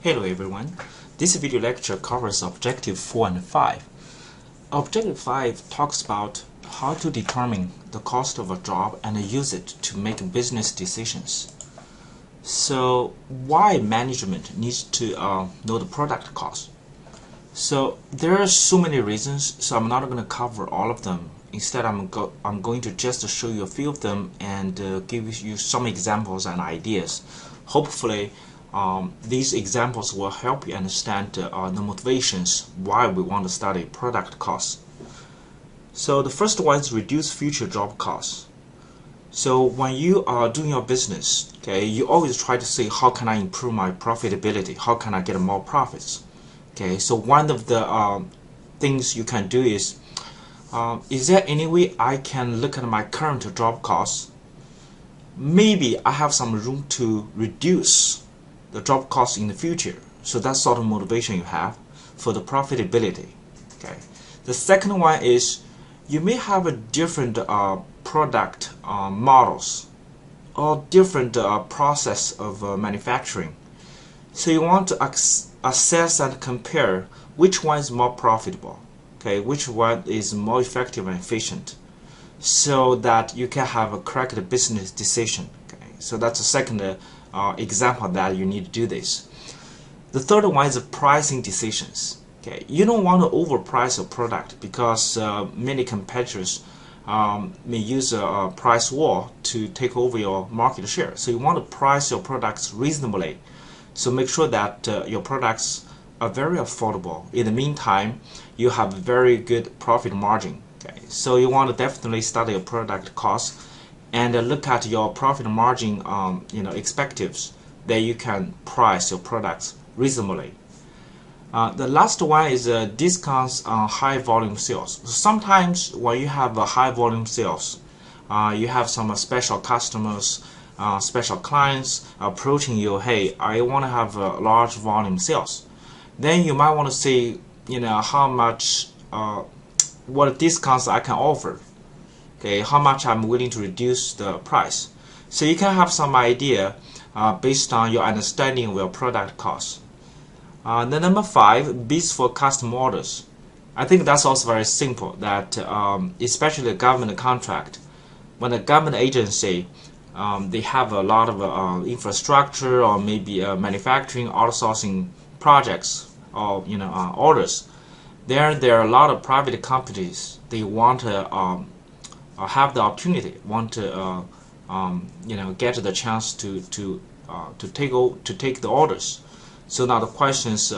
Hello everyone. This video lecture covers Objective 4 and 5. Objective 5 talks about how to determine the cost of a job and use it to make business decisions. So why management needs to know the product cost? So there are so many reasons, so I'm not going to cover all of them. Instead, I'm going to just show you a few of them and give you some examples and ideas. Hopefully, these examples will help you understand the motivations why we want to study product costs. So the first one is reduce future job costs. So when you are doing your business, okay, you always try to say, how can I improve my profitability? How can I get more profits? Okay, so one of the things you can do is there any way I can look at my current job costs? Maybe I have some room to reduce the job costs in the future. So that's sort of motivation you have for the profitability. Okay. The second one is you may have a different product models or different process of manufacturing. So you want to assess and compare which one is more profitable, okay, which one is more effective and efficient, so that you can have a correct business decision. Okay, so that's the second example that you need to do this. The third one is pricing decisions. Okay, you don't want to overprice a product because many competitors may use a price war to take over your market share. So you want to price your products reasonably. So make sure that your products are very affordable. In the meantime, you have a very good profit margin. Okay, so you want to definitely study your product cost and look at your profit margin, expectives, that you can price your products reasonably. The last one is discounts on high volume sales. So sometimes when you have a high volume sales, you have some special customers, special clients approaching you. Hey, I want to have a large volume sales. Then you might want to say, how much, what discounts I can offer. Okay, how much I'm willing to reduce the price. So you can have some idea based on your understanding of your product cost. The number 5, bids for custom orders. I think that's also very simple. That especially a government contract, when a government agency they have a lot of infrastructure or maybe manufacturing outsourcing projects or orders. There are a lot of private companies. They want to have the opportunity, want to get the chance to take the orders. So now the question is,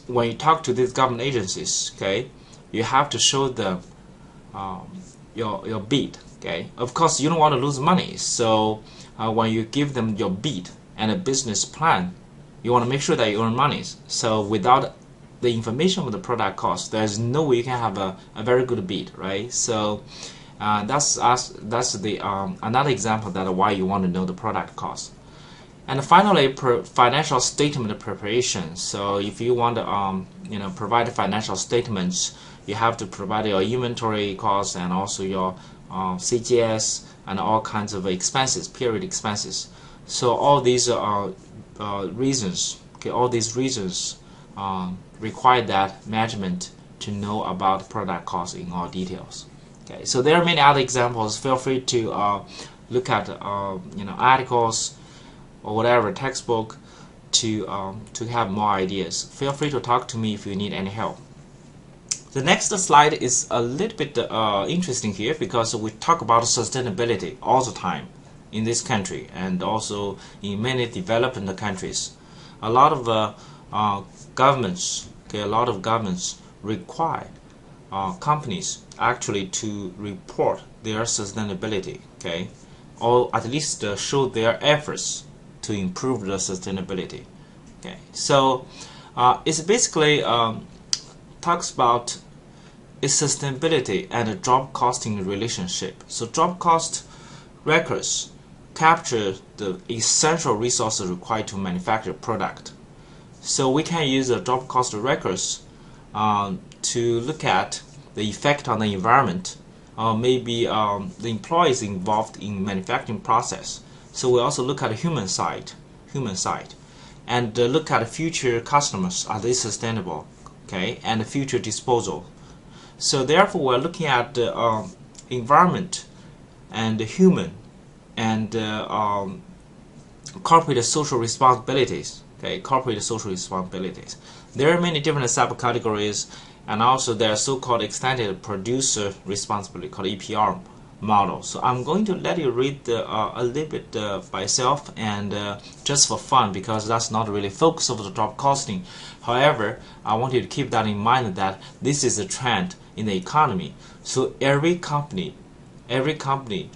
when you talk to these government agencies, okay, you have to show them your bid. Okay, of course you don't want to lose money. So when you give them your bid and a business plan, you want to make sure that you earn money. So without the information of the product cost, there's no way you can have a very good bid, right? So that's the another example that why you want to know the product cost. And finally, financial statement preparation. So if you want to provide financial statements, you have to provide your inventory costs and also your CGS and all kinds of expenses, period expenses. So all these reasons, okay, all these reasons require that management to know about product cost in all details. Okay, so there are many other examples. Feel free to look at articles or whatever textbook to have more ideas. Feel free to talk to me if you need any help. The next slide is a little bit interesting here because we talk about sustainability all the time in this country and also in many developing countries. A lot of governments require companies actually to report their sustainability, okay, or at least show their efforts to improve the sustainability. Okay, so it's basically talks about sustainability and a job costing relationship. So job cost records capture the essential resources required to manufacture a product. So we can use the job cost records to look at the effect on the environment, maybe the employees involved in manufacturing process. So we also look at the human side. and look at future customers. Are they sustainable? Okay, and the future disposal. So therefore, we're looking at the environment and the human and corporate social responsibilities. Okay, corporate social responsibilities. There are many different subcategories, and also there are so-called extended producer responsibility, called EPR model. So I'm going to let you read a little bit by yourself, and just for fun, because that's not really focus of the job costing. However, I want you to keep that in mind, that this is a trend in the economy. So every company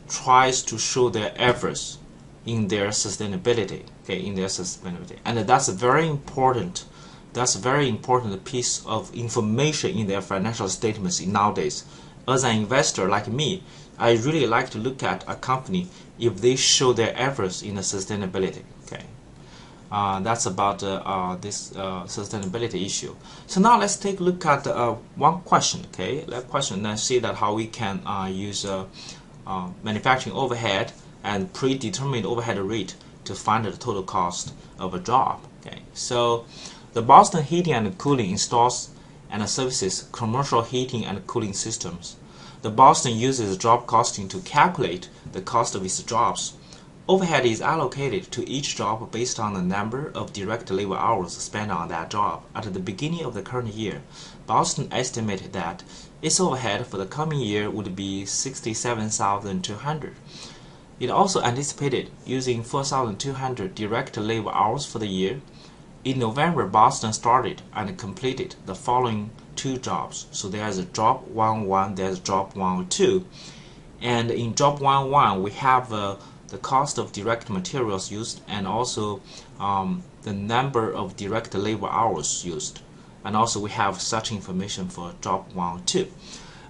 tries to show their efforts in their sustainability. Okay, in their sustainability, and that's a very important. That's a very important piece of information in their financial statements nowadays. As an investor like me, I really like to look at a company if they show their efforts in the sustainability. Okay, that's about this sustainability issue. So now let's take a look at one question. Okay, that question, and see that how we can use manufacturing overhead and predetermined overhead rate to find the total cost of a job. Okay, so the Boston Heating and Cooling installs and services commercial heating and cooling systems. The Boston uses job costing to calculate the cost of its jobs. Overhead is allocated to each job based on the number of direct labor hours spent on that job. At the beginning of the current year, Boston estimated that its overhead for the coming year would be $67,200. It also anticipated using 4,200 direct labor hours for the year. In November, Boston started and completed the following two jobs. So there's a job 101, there's job 102. And in job 101, we have the cost of direct materials used, and also the number of direct labor hours used. And also we have such information for job 102.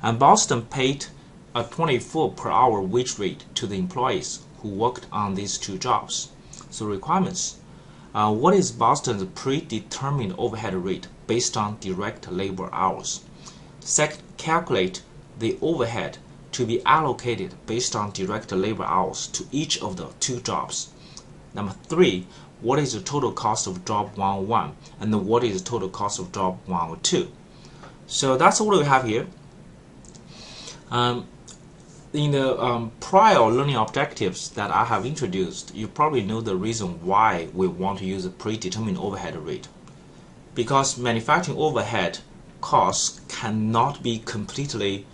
And Boston paid a 24 per hour wage rate to the employees who worked on these two jobs. So requirements. What is Boston's predetermined overhead rate based on direct labor hours? Second, calculate the overhead to be allocated based on direct labor hours to each of the two jobs. Number 3, what is the total cost of job 101, and what is the total cost of job 102? So that's all we have here. In the prior learning objectives that I have introduced, you probably know the reason why we want to use a predetermined overhead rate. Because manufacturing overhead costs cannot be completely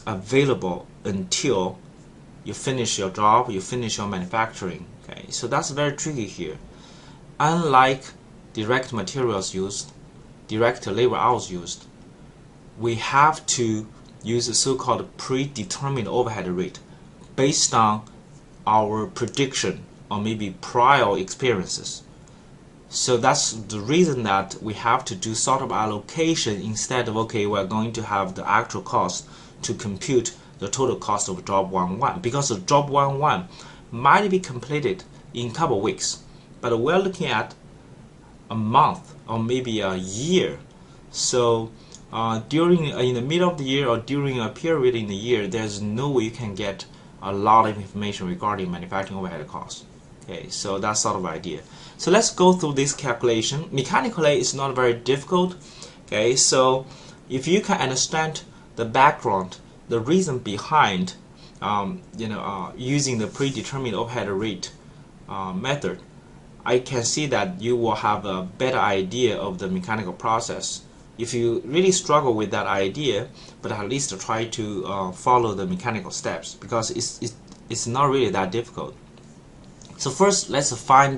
available until you finish your job, you finish your manufacturing. Okay, so that's very tricky here. Unlike direct materials used, direct labor hours used, we have to use a so-called predetermined overhead rate based on our prediction or maybe prior experiences. So that's the reason that we have to do sort of allocation instead of, okay, we're going to have the actual cost to compute the total cost of job 101, because the job 101 might be completed in a couple of weeks, but we're looking at a month or maybe a year. So during in the middle of the year or during a period in the year, there's no way you can get a lot of information regarding manufacturing overhead costs. Okay, so that's sort of idea. So let's go through this calculation. Mechanically, it's not very difficult. Okay, so if you can understand the background, the reason behind using the predetermined overhead rate method, I can see that you will have a better idea of the mechanical process. If you really struggle with that idea, but at least try to follow the mechanical steps, because it's not really that difficult. So first, let's find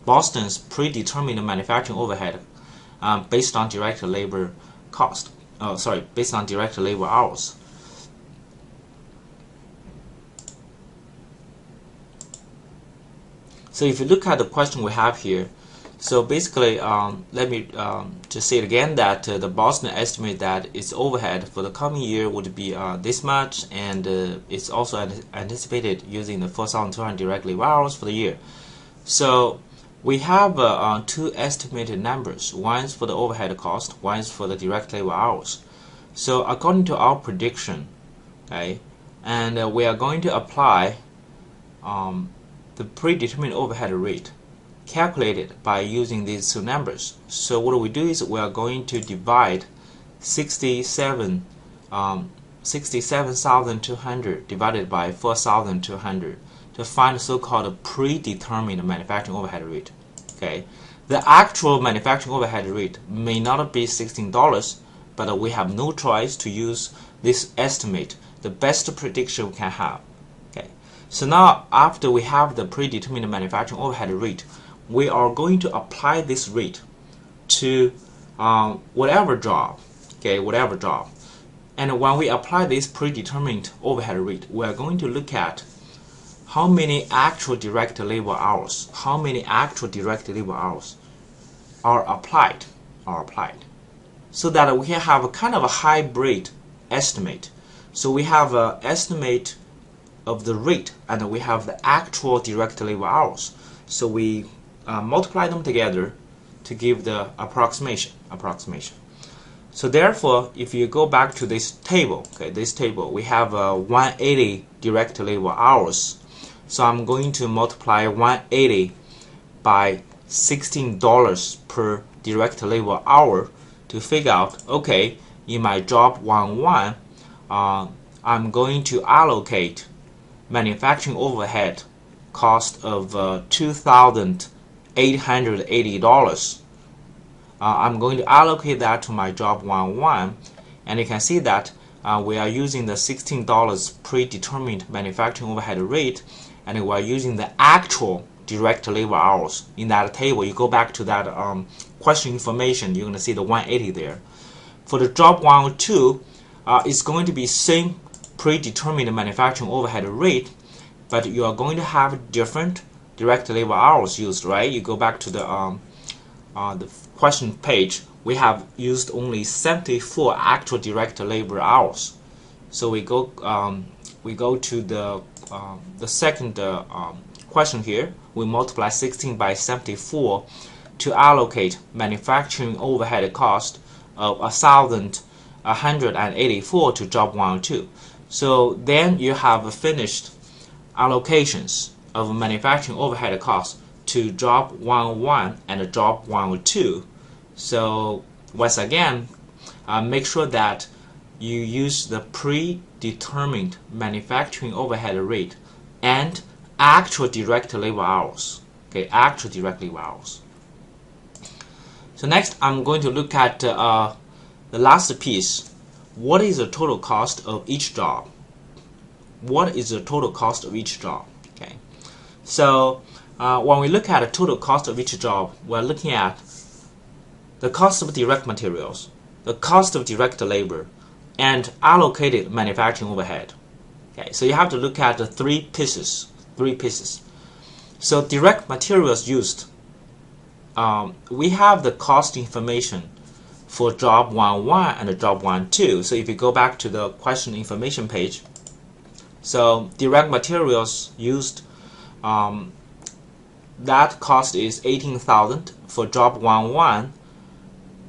Boston's predetermined manufacturing overhead based on direct labor cost. Based on direct labor hours. So if you look at the question we have here, so basically, let me just say it again, that the Boston estimate that its overhead for the coming year would be this much, and it's also anticipated using the 4,200 direct labor hours for the year. So we have two estimated numbers. One is for the overhead cost, one is for the direct labor hours. So according to our prediction, okay, and we are going to apply the predetermined overhead rate calculated by using these two numbers. So what we do is we are going to divide 67,200 divided by 4,200 to find the so-called predetermined manufacturing overhead rate. Okay, the actual manufacturing overhead rate may not be $16, but we have no choice to use this estimate, the best prediction we can have. Okay, so now after we have the predetermined manufacturing overhead rate, we are going to apply this rate to whatever job. Okay, whatever job. And when we apply this predetermined overhead rate, we are going to look at how many actual direct labor hours, are applied, so that we can have a kind of a hybrid estimate. So we have an estimate of the rate, and we have the actual direct labor hours. So we multiply them together to give the approximation. So therefore, if you go back to this table, we have 180 direct labor hours. So I'm going to multiply 180 by $16 per direct labor hour to figure out, okay, in my job 1-1, I'm going to allocate manufacturing overhead cost of $2,880. I'm going to allocate that to my job 1-1, and you can see that we are using the $16 predetermined manufacturing overhead rate, and we are using the actual direct labor hours in that table. You go back to that question information, you're going to see the 180 there. For the job 1-2, it's going to be same predetermined manufacturing overhead rate, but you are going to have different direct labor hours used, right? You go back to the question page, we have used only 74 actual direct labor hours. So we go to the second question here. We multiply 16 by 74 to allocate manufacturing overhead cost of 1,184 to job 1-2. So then you have finished allocations of manufacturing overhead cost to job 1-1 and job 1-2. So once again, make sure that you use the predetermined manufacturing overhead rate and actual direct labor hours. Okay, actual direct labor hours. So next, I'm going to look at the last piece. What is the total cost of each job? Okay, so when we look at the total cost of each job, we're looking at the cost of direct materials, the cost of direct labor, and allocated manufacturing overhead. Okay, so you have to look at the three pieces. So direct materials used, we have the cost information for job 1-1 and job 1-2. So if you go back to the question information page, so direct materials used, that cost is 18,000 for job 1-1.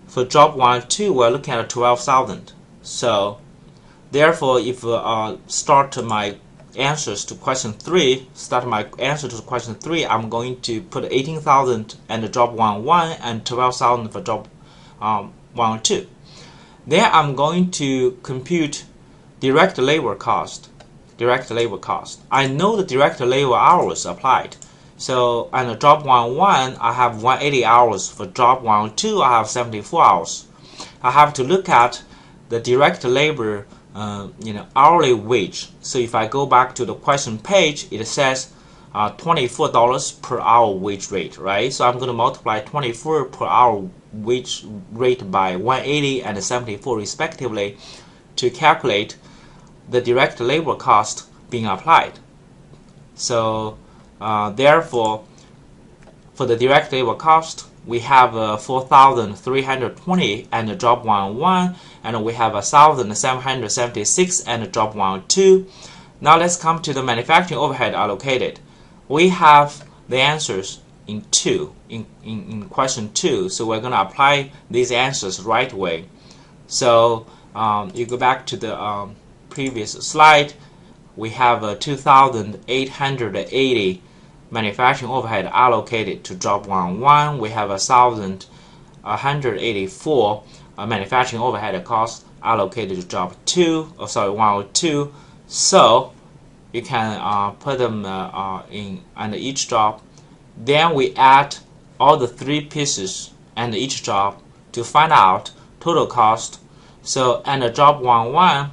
For job 1-2, we're looking at 12,000. So therefore, if start my answers to question 3, I'm going to put 18,000 and job 1-1 and 12,000 for job 1-2. Then I'm going to compute direct labor cost. I know the direct labor hours applied. So on the job 1-1, I have 180 hours. For job 1-2, I have 74 hours. I have to look at the direct labor hourly wage. So if I go back to the question page, it says $24 per hour wage rate, right? So I'm going to multiply 24 per hour wage rate by 180 and 74 respectively to calculate the direct labor cost being applied. So therefore, for the direct labor cost, we have 4,320 and job 1-1, and we have 1,776 and job 1-2. Now let's come to the manufacturing overhead allocated. We have the answers in question 2, so we're going to apply these answers right away. So you go back to the previous slide. We have 2,880 manufacturing overhead allocated to job 101. We have 1,184 manufacturing overhead costs allocated to job 102. So you can put them in under each job. Then we add all the 3 pieces and each job to find out total cost. So under job 101,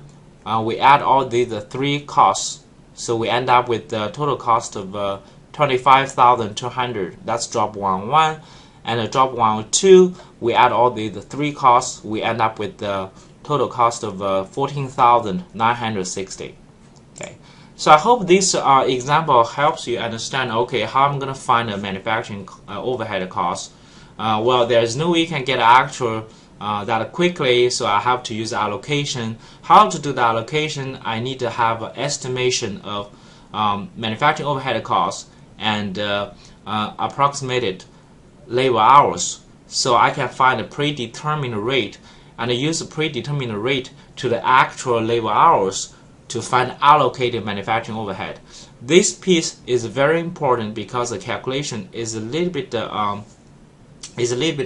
we add all the 3 costs. So we end up with the total cost of 25,200. That's job 101. And job 102, we add all the 3 costs. We end up with the total cost of 14,960. Okay. So I hope this example helps you understand, okay, how I'm going to find a manufacturing overhead cost. Well, there's no way you can get actual that quickly, so I have to use allocation. How to do the allocation? I need to have an estimation of manufacturing overhead costs and approximated labor hours, so I can find a predetermined rate and use a predetermined rate to the actual labor hours to find allocated manufacturing overhead. This piece is very important because the calculation is a little bit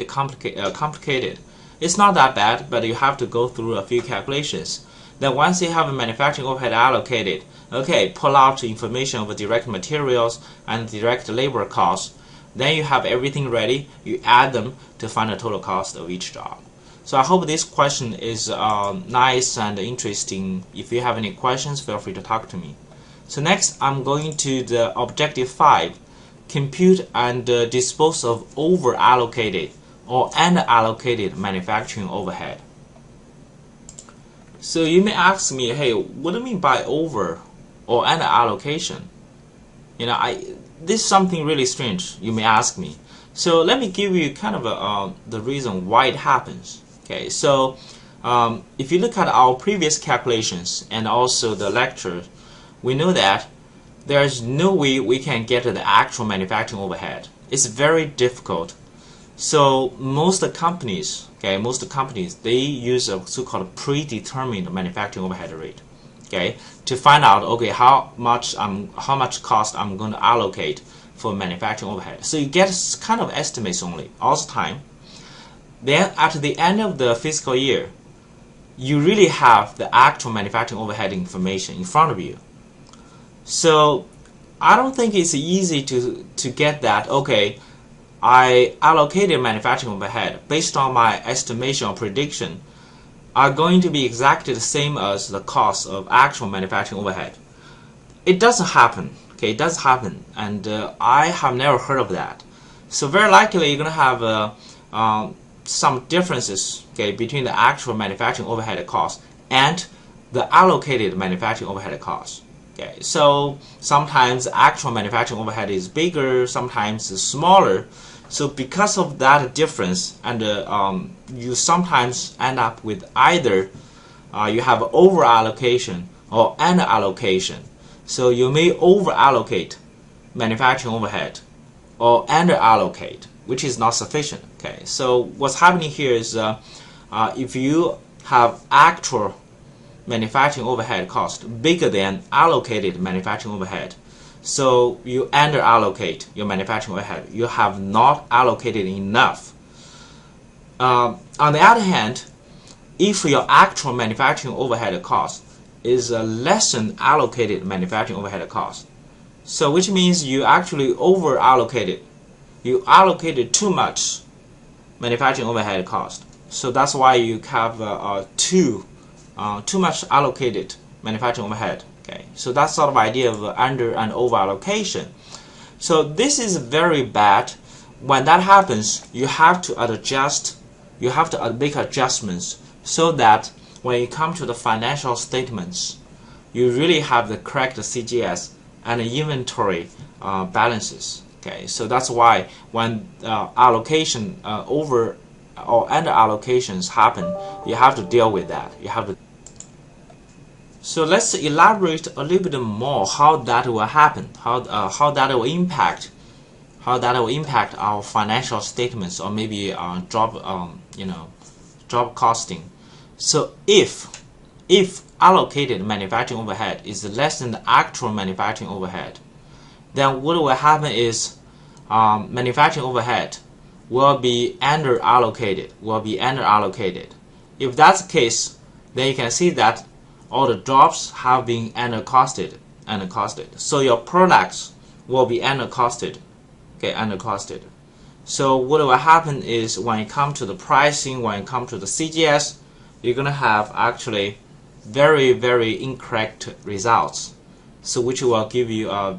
complicated. It's not that bad, but you have to go through a few calculations. Then once you have a manufacturing overhead allocated, okay, pull out information of direct materials and direct labor costs. Then you have everything ready. You add them to find the total cost of each job. So I hope this question is nice and interesting. If you have any questions, feel free to talk to me. So next, I'm going to the objective 5, compute and dispose of over-allocated or unallocated manufacturing overhead. So you may ask me, hey, what do you mean by over or unallocation? You know, this is something really strange, you may ask me. So let me give you kind of the reason why it happens. Okay, so if you look at our previous calculations and also the lecture, we know that there's no way we can get to the actual manufacturing overhead. It's very difficult. So most companies, they use a so-called predetermined manufacturing overhead rate, okay, to find out, okay, how much cost I'm going to allocate for manufacturing overhead. So you get kind of estimates only all the time. Then at the end of the fiscal year, you really have the actual manufacturing overhead information in front of you. So I don't think it's easy to get that, okay, I allocated manufacturing overhead based on my estimation or prediction are going to be exactly the same as the cost of actual manufacturing overhead. It doesn't happen, okay, it does happen, and I have never heard of that. So very likely you're going to have some differences, okay, between the actual manufacturing overhead cost and the allocated manufacturing overhead cost. Okay, so sometimes actual manufacturing overhead is bigger, sometimes it's smaller. So because of that difference, and you sometimes end up with either you have over allocation or under allocation. So you may over allocate manufacturing overhead or under allocate, which is not sufficient. Okay, so what's happening here is if you have actual manufacturing overhead cost bigger than allocated manufacturing overhead, so you under allocate your manufacturing overhead, you have not allocated enough. On the other hand, if your actual manufacturing overhead cost is less than allocated manufacturing overhead cost, so which means you actually over allocated, you allocated too much manufacturing overhead cost. So that's why you have too much allocated manufacturing overhead. Okay, so that's sort of idea of under and over allocation. So this is very bad. When that happens, you have to adjust, you have to make adjustments so that when you come to the financial statements, you really have the correct CGS and inventory balances. Okay, so that's why when allocation over or under allocations happen, you have to deal with that. You have to. So let's elaborate a little bit more how that will happen, how that will impact our financial statements, or maybe job job costing. So if allocated manufacturing overhead is less than the actual manufacturing overhead, then what will happen is manufacturing overhead will be under allocated. If that's the case, then you can see that all the jobs have been under costed. So your products will be under costed. So what will happen is when it comes to the pricing, when it comes to the CGS, you're gonna have actually very, very incorrect results. So which will give you a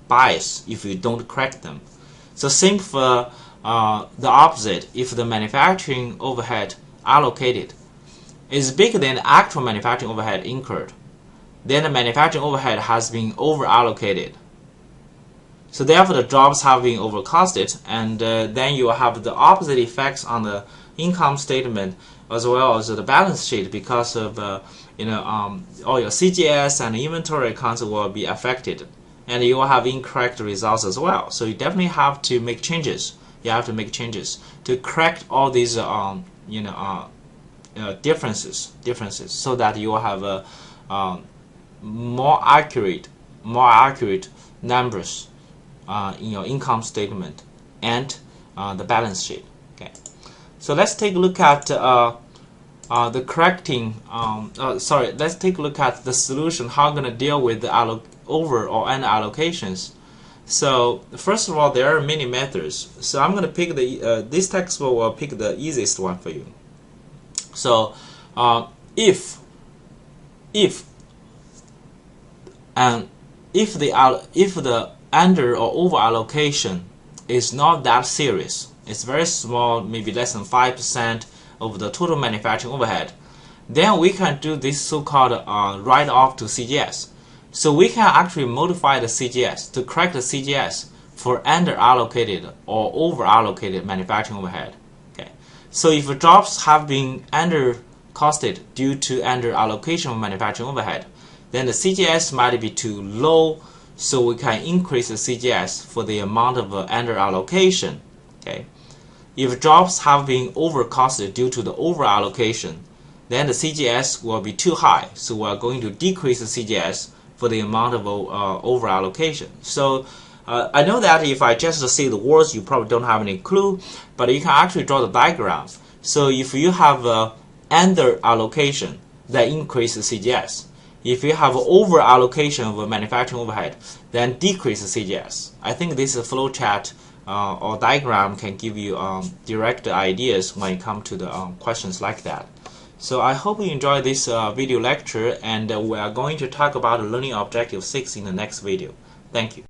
bias if you don't correct them. So same for the opposite. If the manufacturing overhead allocated is bigger than the actual manufacturing overhead incurred, then the manufacturing overhead has been over allocated. So therefore the jobs have been overcosted, and then you will have the opposite effects on the income statement as well as the balance sheet, because of all your CGS and inventory accounts will be affected, and you will have incorrect results as well. So you definitely have to make changes. You have to make changes to correct all these differences, so that you will have a more accurate numbers in your income statement and the balance sheet. Okay, so let's take a look at the correcting. Let's take a look at the solution. How I'm gonna deal with the over or under allocations. So first of all, there are many methods. So I'm gonna pick the this textbook will pick the easiest one for you. So if the under or over allocation is not that serious, it's very small, maybe less than 5% of the total manufacturing overhead, then we can do this so-called write-off to CGS. So we can actually modify the CGS to correct the CGS for under allocated or over allocated manufacturing overhead. Okay, so if jobs have been under costed due to under allocation of manufacturing overhead, then the CGS might be too low, so we can increase the CGS for the amount of under allocation. Okay, if jobs have been over costed due to the over allocation, then the CGS will be too high, so we are going to decrease the CGS for the amount of over allocation. So I know that if I just say the words, you probably don't have any clue, but you can actually draw the diagrams. So if you have under allocation, that increases CGS. If you have over allocation of a manufacturing overhead, then decrease the CGS. I think this flow chart or diagram can give you direct ideas when it comes to the questions like that. So I hope you enjoyed this video lecture, and we are going to talk about learning objective 6 in the next video. Thank you.